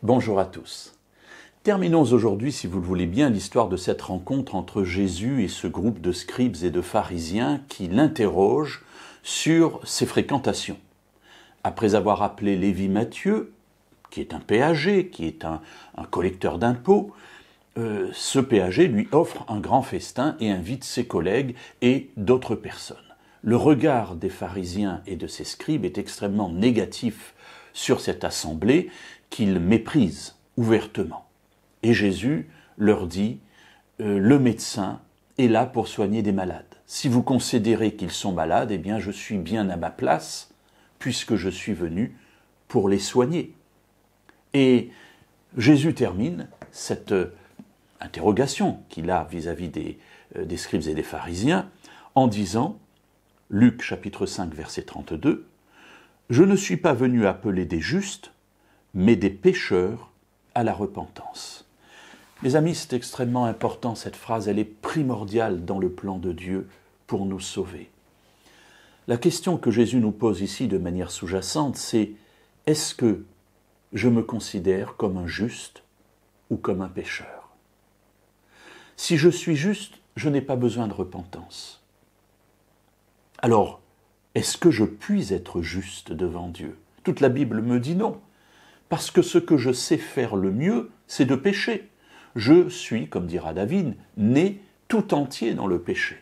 Bonjour à tous. Terminons aujourd'hui, si vous le voulez bien, l'histoire de cette rencontre entre Jésus et ce groupe de scribes et de pharisiens qui l'interrogent sur ses fréquentations. Après avoir appelé Lévi Matthieu, qui est un péager, qui est un collecteur d'impôts, ce péager lui offre un grand festin et invite ses collègues et d'autres personnes. Le regard des pharisiens et de ces scribes est extrêmement négatif sur cette assemblée qu'ils méprisent ouvertement. Et Jésus leur dit, le médecin est là pour soigner des malades. Si vous considérez qu'ils sont malades, eh bien je suis bien à ma place, puisque je suis venu pour les soigner. Et Jésus termine cette interrogation qu'il a vis-à-vis des scribes et des pharisiens en disant, Luc chapitre 5 verset 32, « Je ne suis pas venu appeler des justes, mais des pécheurs à la repentance. » Mes amis, c'est extrêmement important, cette phrase, elle est primordiale dans le plan de Dieu pour nous sauver. La question que Jésus nous pose ici de manière sous-jacente, c'est « Est-ce que je me considère comme un juste ou comme un pécheur ?» Si je suis juste, je n'ai pas besoin de repentance. Alors, est-ce que je puis être juste devant Dieu? Toute la Bible me dit non, parce que ce que je sais faire le mieux, c'est de pécher. Je suis, comme dira David, né tout entier dans le péché.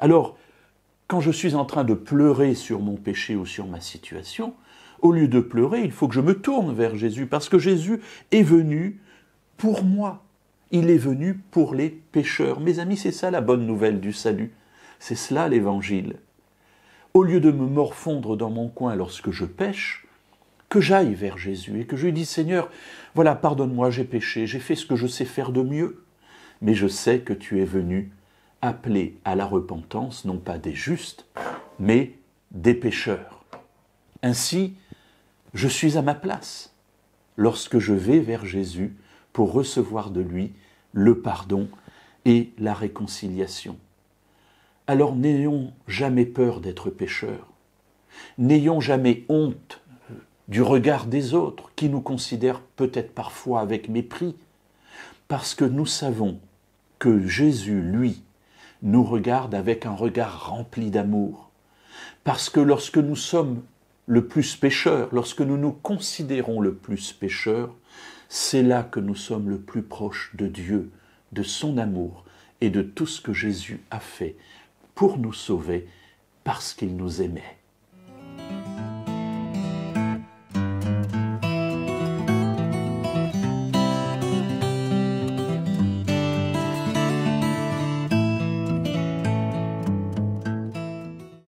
Alors, quand je suis en train de pleurer sur mon péché ou sur ma situation, au lieu de pleurer, il faut que je me tourne vers Jésus, parce que Jésus est venu pour moi. Il est venu pour les pécheurs. Mes amis, c'est ça la bonne nouvelle du salut. C'est cela l'évangile. Au lieu de me morfondre dans mon coin lorsque je pêche, que j'aille vers Jésus et que je lui dise « Seigneur, voilà, pardonne-moi, j'ai péché, j'ai fait ce que je sais faire de mieux, mais je sais que tu es venu appeler à la repentance, non pas des justes, mais des pécheurs. Ainsi, je suis à ma place lorsque je vais vers Jésus pour recevoir de lui le pardon et la réconciliation. Alors n'ayons jamais peur d'être pécheurs, n'ayons jamais honte du regard des autres qui nous considèrent peut-être parfois avec mépris, parce que nous savons que Jésus, lui, nous regarde avec un regard rempli d'amour, parce que lorsque nous sommes le plus pécheurs, lorsque nous nous considérons le plus pécheurs, c'est là que nous sommes le plus proches de Dieu, de son amour et de tout ce que Jésus a fait pour nous sauver parce qu'il nous aimait.